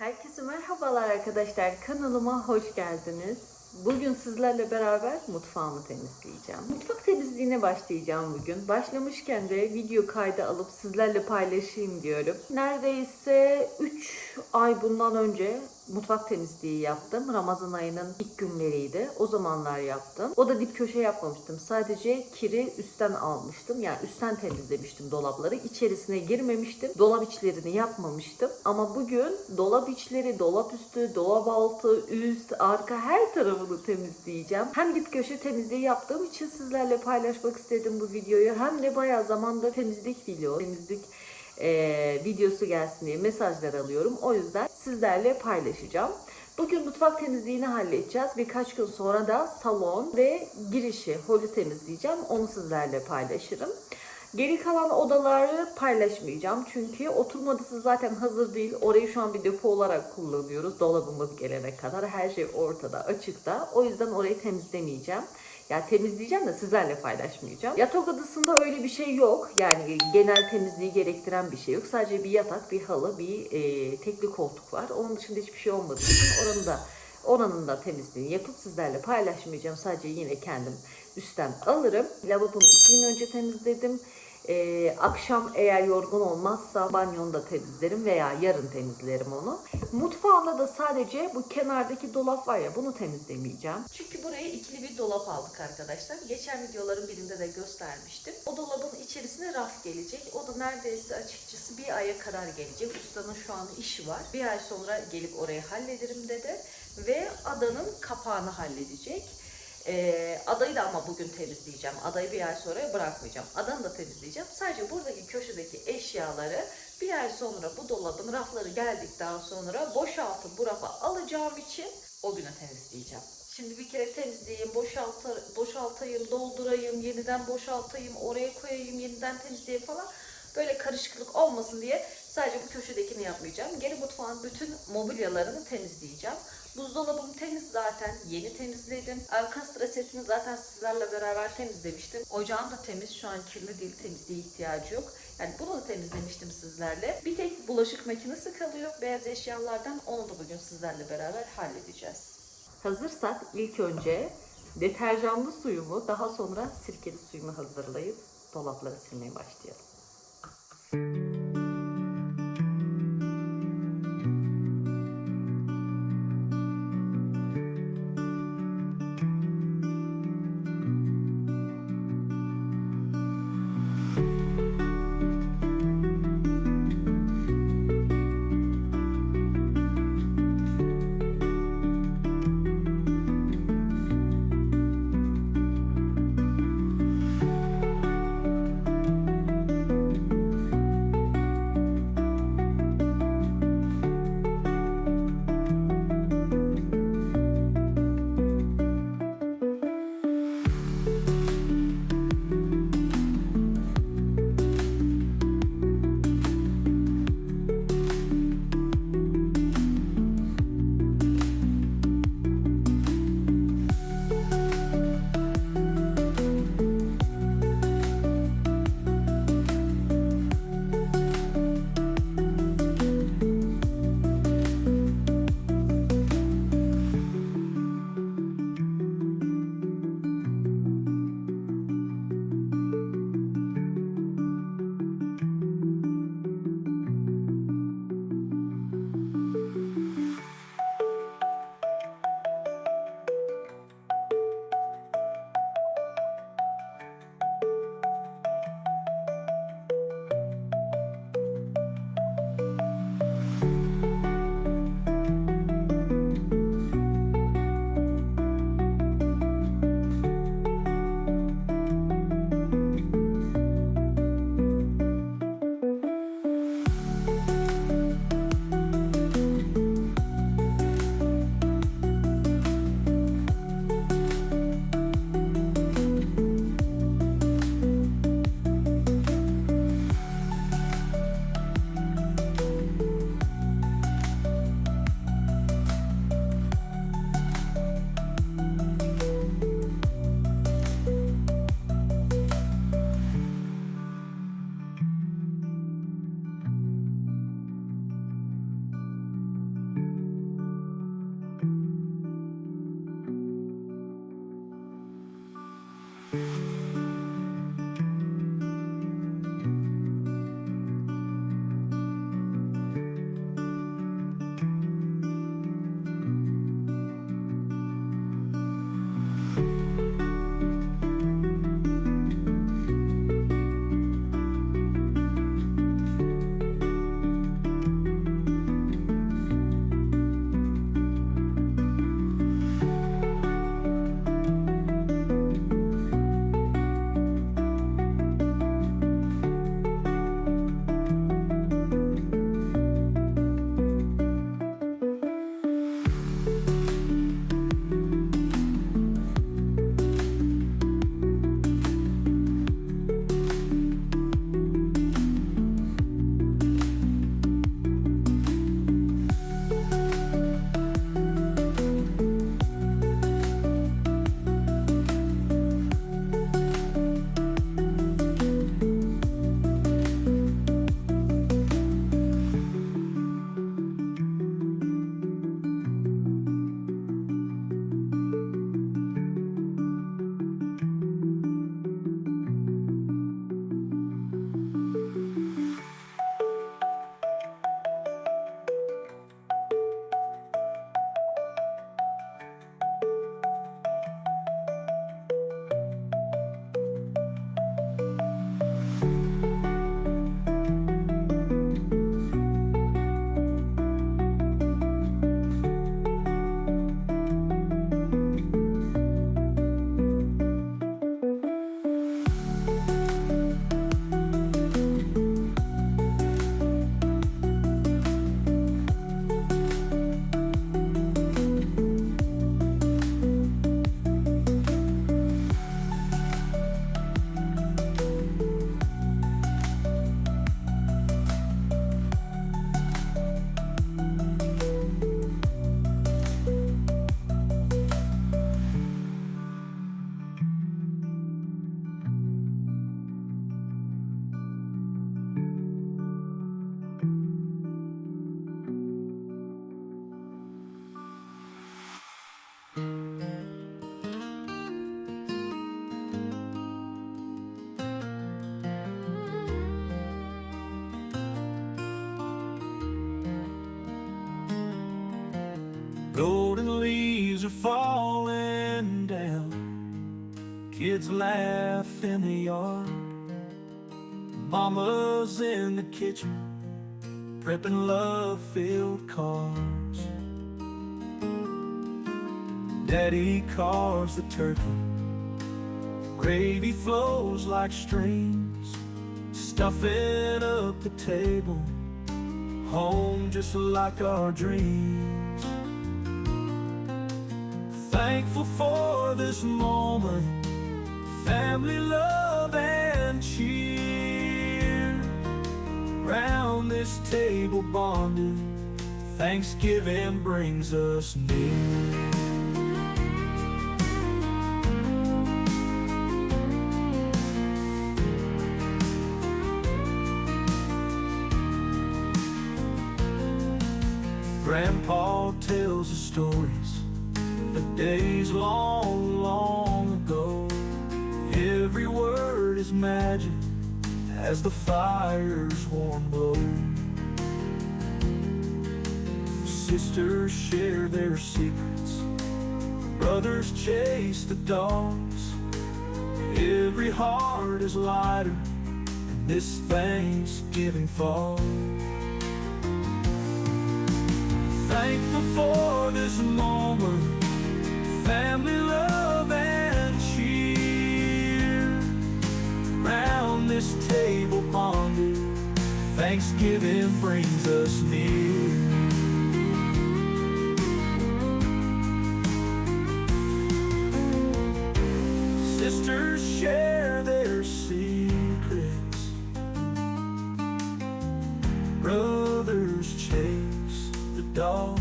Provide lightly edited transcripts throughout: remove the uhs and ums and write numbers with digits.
Herkese merhabalar arkadaşlar. Kanalıma hoş geldiniz. Bugün sizlerle beraber mutfağımı temizleyeceğim. Mutfak temizliğine başlayacağım bugün. Başlamışken de video kaydı alıp sizlerle paylaşayım diyorum. Neredeyse 3 ay bundan önce mutfak temizliği yaptım. Ramazan ayının ilk günleriydi. O zamanlar yaptım. O da dip köşe yapmamıştım. Sadece kiri üstten almıştım. Yani üstten temizlemiştim dolapları. İçerisine girmemiştim. Dolap içlerini yapmamıştım. Ama bugün dolap içleri, dolap üstü, dolap altı, üst, arka her tarafını temizleyeceğim. Hem dip köşe temizliği yaptığım için sizlerle paylaşmak istedim bu videoyu. Hem de bayağı zamanda temizlik videosu gelsin diye mesajlar alıyorum. O yüzden sizlerle paylaşacağım. Bugün mutfak temizliğini halledeceğiz. Birkaç gün sonra da salon ve girişi, holü temizleyeceğim. Onu sizlerle paylaşırım. Geri kalan odaları paylaşmayacağım. Çünkü oturma odası zaten hazır değil. Orayı şu an bir depo olarak kullanıyoruz. Dolabımız gelene kadar her şey ortada, açıkta. O yüzden orayı temizlemeyeceğim. Yani temizleyeceğim de sizlerle paylaşmayacağım. Yatak odasında öyle bir şey yok. Yani genel temizliği gerektiren bir şey yok. Sadece bir yatak, bir halı, bir tekli koltuk var. Onun dışında hiçbir şey olmadığı için oranın da temizliğini yapıp sizlerle paylaşmayacağım. Sadece yine kendim üstten alırım. Lavabomu 2 gün önce temizledim. Akşam eğer yorgun olmazsa banyonu da temizlerim veya yarın temizlerim onu. Mutfağımda da sadece bu kenardaki dolap var ya, bunu temizlemeyeceğim. Çünkü buraya ikili bir dolap aldık arkadaşlar. Geçen videoların birinde de göstermiştim. O dolabın içerisine raf gelecek. O da neredeyse açıkçası bir aya kadar gelecek. Ustanın şu an işi var. Bir ay sonra gelip orayı hallederim dedi. Ve adanın kapağını halledecek. Adayı da ama bugün temizleyeceğim. Adayı bir ay sonra bırakmayacağım. Adanı da temizleyeceğim. Sadece buradaki köşedeki eşyaları bir ay sonra bu dolabın rafları geldikten sonra boşaltıp bu rafa alacağım için o güne temizleyeceğim. Şimdi bir kere temizleyeyim, boşaltayım, doldurayım, yeniden boşaltayım, oraya koyayım, yeniden temizleyeyim falan. Böyle karışıklık olmasın diye sadece bu köşedekini yapmayacağım. Geri mutfağın bütün mobilyalarını temizleyeceğim. Buzdolabım temiz zaten. Yeni temizledim. Kastra setini zaten sizlerle beraber temizlemiştim. Ocağım da temiz. Şu an kirli değil. Temizliğe ihtiyacı yok. Yani bunu da temizlemiştim sizlerle. Bir tek bulaşık makinesi kalıyor. Beyaz eşyalardan. Onu da bugün sizlerle beraber halledeceğiz. Hazırsak ilk önce deterjanlı suyumu, daha sonra sirkeli suyumu hazırlayıp dolapları silmeye başlayalım. leaves are falling down. Kids laugh in the yard. Mama's in the kitchen, prepping love-filled cards. Daddy carves the turkey, gravy flows like streams, stuffing up the table, home just like our dreams. Thankful for this moment, family love and cheer. Round this table bonded, Thanksgiving brings us near. Grandpa tells the stories, the days long, long ago. Every word is magic as the fire's warm glow. Sisters share their secrets, brothers chase the dogs. Every heart is lighter in this Thanksgiving fall. Thankful for this moment, family love and cheer. Round this table bonded, Thanksgiving brings us near. Sisters share their secrets, brothers chase the dogs.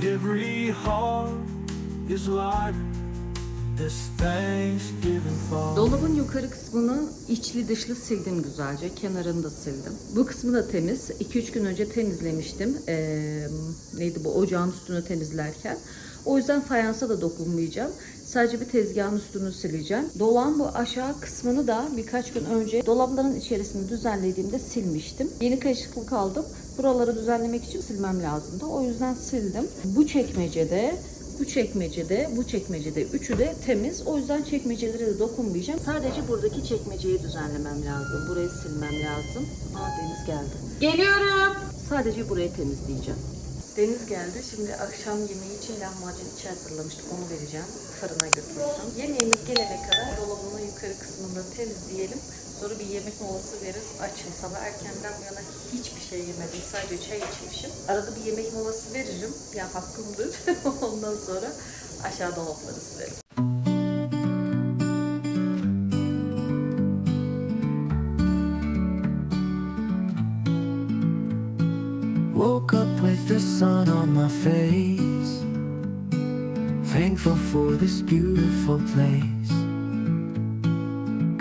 Every heart is lighter this Thanksgiving fall. Dolabın yukarı kısmını içli dışlı sildim güzelce. Kenarını da sildim. Bu kısmı da temiz. 2-3 gün önce temizlemiştim. Neydi bu? Ocağın üstünü temizlerken. O yüzden fayansa da dokunmayacağım. Sadece bir tezgahın üstünü sileceğim. Dolabın bu aşağı kısmını da birkaç gün önce dolapların içerisini düzenlediğimde silmiştim. Yeni kaşıklık aldım. Buraları düzenlemek için silmem lazımdı. O yüzden sildim. Bu çekmecede, bu çekmecede üçü de temiz. O yüzden çekmecelere de dokunmayacağım. Sadece buradaki çekmeceyi düzenlemem lazım. Burayı silmem lazım. Deniz geldi. Geliyorum. Sadece burayı temizleyeceğim. Deniz geldi. Şimdi akşam yemeği için lahmacun içi hazırlamıştım. Onu vereceğim. Fırına götürsün. Yemeğimiz gelene kadar dolabının yukarı kısmını temizleyelim. Sonra bir yemek molası veririz. Açım. Sabah erkenden bu yana hiçbir şey yemedim. Sadece çay içmişim. Arada bir yemek molası veririm. Ya hakkımdır. Ondan sonra aşağı dolapları silerim. Woke up with the sun on my face, thankful for this beautiful place.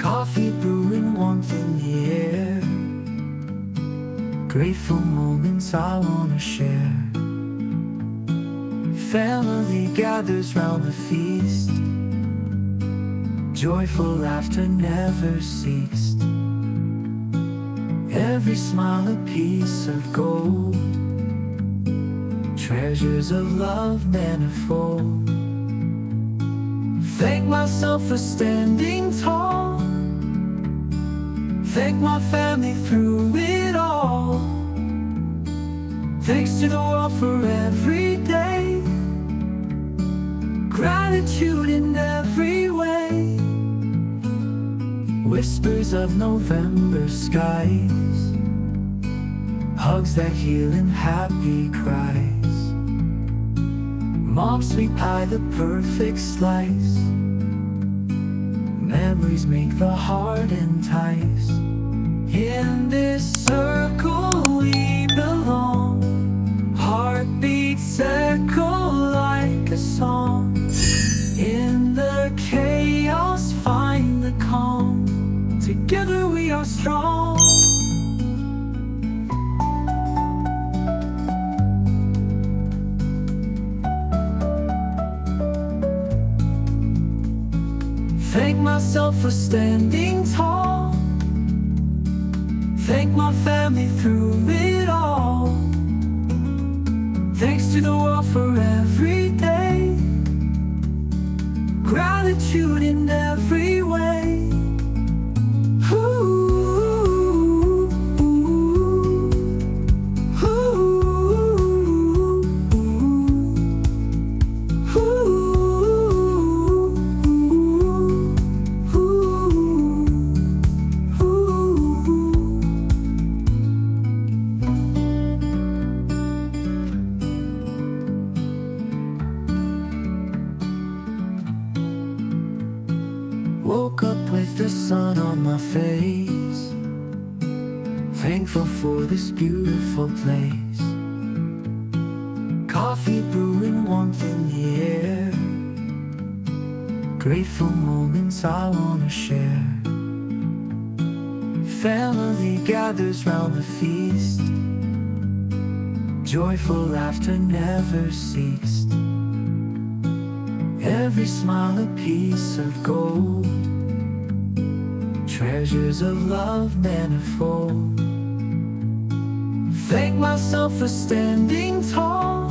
Coffee brewing, warmth in the air, grateful moments I wanna share. Family gathers round the feast, joyful laughter never ceased. Every smile a piece of gold, treasures of love manifold. Thank myself for standing tall, thank my family through it all. Thanks to the world for every day, gratitude in every way. Whispers of November skies, hugs that heal and happy cries. Mom sweet pie, the perfect slice, memories make the heart entice. In this circle we belong, heartbeats echo like a song. In the chaos find the calm, together we are strong. Thank myself for standing tall, thank my family through it all. Thanks to the world for the sun on my face, thankful for this beautiful place. Coffee brewing, warmth in the air, grateful moments I wanna share. Family gathers round the feast, joyful laughter never ceased. Every smile a piece of gold, treasures of love manifold. Thank myself for standing tall,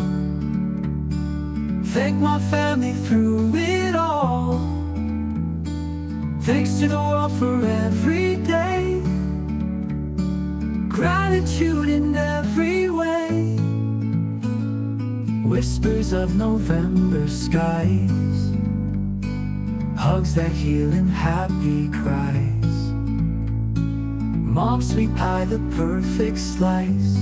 thank my family through it all. Thanks to the world for every day, gratitude in every way. Whispers of November skies, hugs that heal and happy cries. Mom's sweet pie, the perfect slice,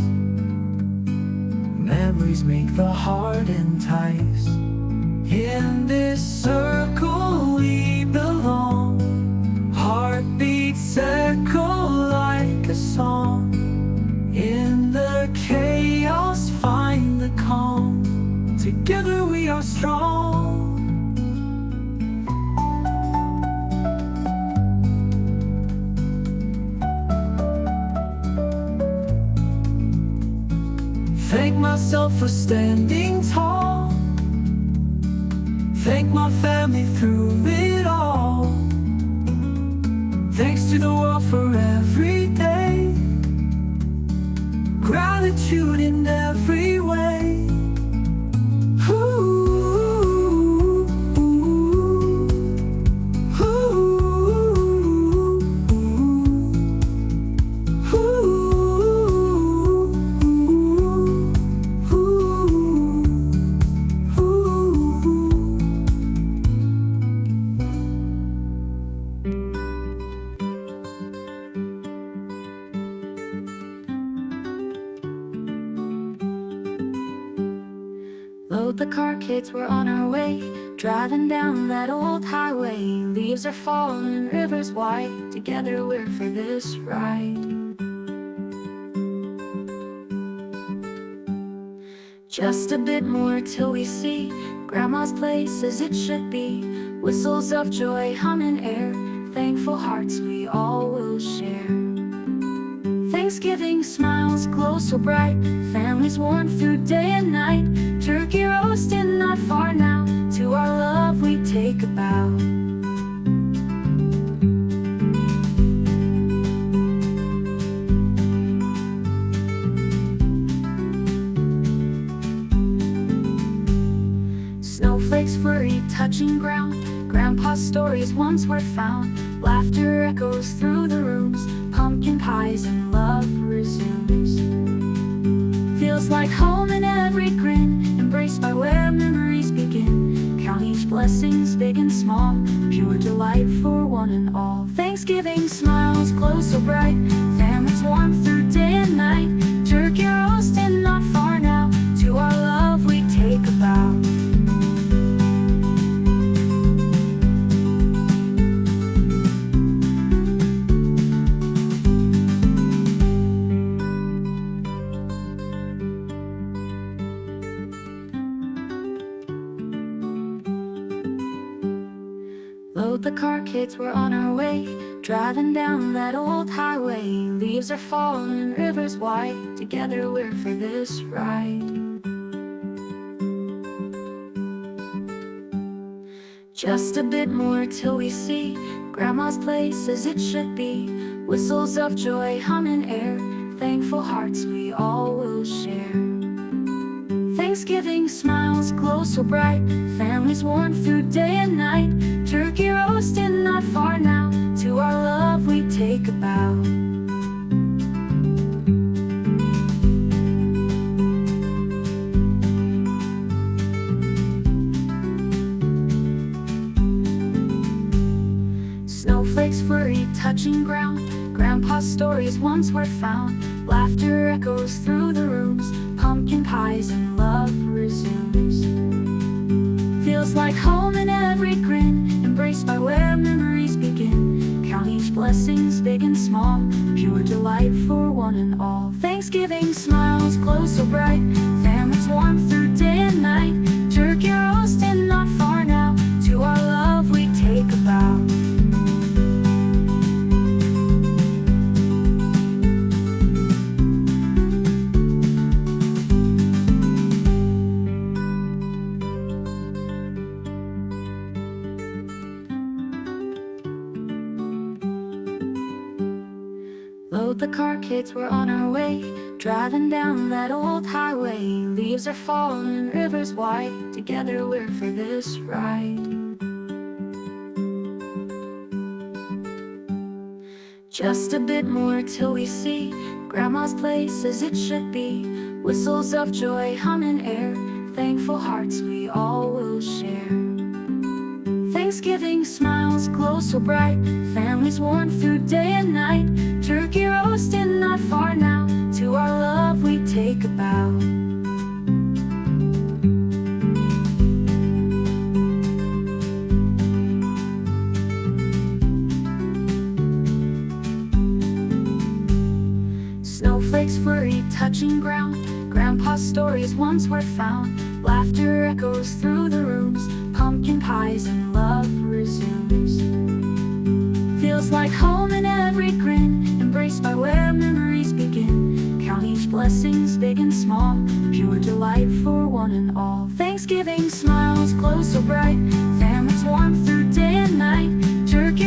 memories make the heart entice. In this circle we belong, heartbeats echo like a song. In the chaos find the calm, together we are strong. Thank myself for standing tall, thank my family through it all. Thanks to the world for every day, gratitude in every way. Load the car, kids, we're on our way. Driving down that old highway. Leaves are falling, rivers wide. Together we're for this ride. Just a bit more till we see Grandma's place as it should be. Whistles of joy hum in air, thankful hearts we all will share. Thanksgiving smiles glow so bright, families warm through day and night. Turkey roasting not far now, to our love we take a bow. Snowflakes flurry touching ground, Grandpa's stories once were found. Laughter echoes through the rooms, pumpkin pies and love resumes. Feels like home in every grin, embraced by where memories begin. Count each blessings big and small, pure delight for one and all. Thanksgiving smiles glow so bright, families warm through day and night. Turkey roasting not far now, to our love we take a bow. Load the car, kids, we're on our way. Driving down that old highway. Leaves are falling, rivers wide. Together we're for this ride. Just a bit more till we see Grandma's place as it should be. Whistles of joy hum in air, thankful hearts we all will share. Thanksgiving smiles glow so bright, families warm through day and night. Turkey roasting not far now, to our love we take a bow. Snowflakes flurry touching ground, Grandpa's stories once were found. Laughter echoes through the rooms, pumpkin pies and love resumes. Feels like home in every grin, embraced by where memories begin. Count blessings big and small, pure delight for one and all. Thanksgiving smiles glow so bright, families warm through day and night. Turkey roasting not far now, to our love we take a bow. Load the car, kids, we're on our way. Driving down that old highway. Leaves are falling, rivers wide. Together we're for this ride. Just a bit more till we see Grandma's place as it should be. Whistles of joy hum in air. Thankful hearts we all will share. Thanksgiving smiles glow so bright, families warm through day and night. Turkey roasting not far now, to our love we take a bow. Snowflakes flurry touching ground, Grandpa's stories once were found. Laughter echoes through the rooms, pumpkin pies and love resumes. Feels like home in every grin, embraced by where memories begin. Count each blessings big and small, pure delight for one and all. Thanksgiving smiles glow so bright, families warm through day and night. Turkey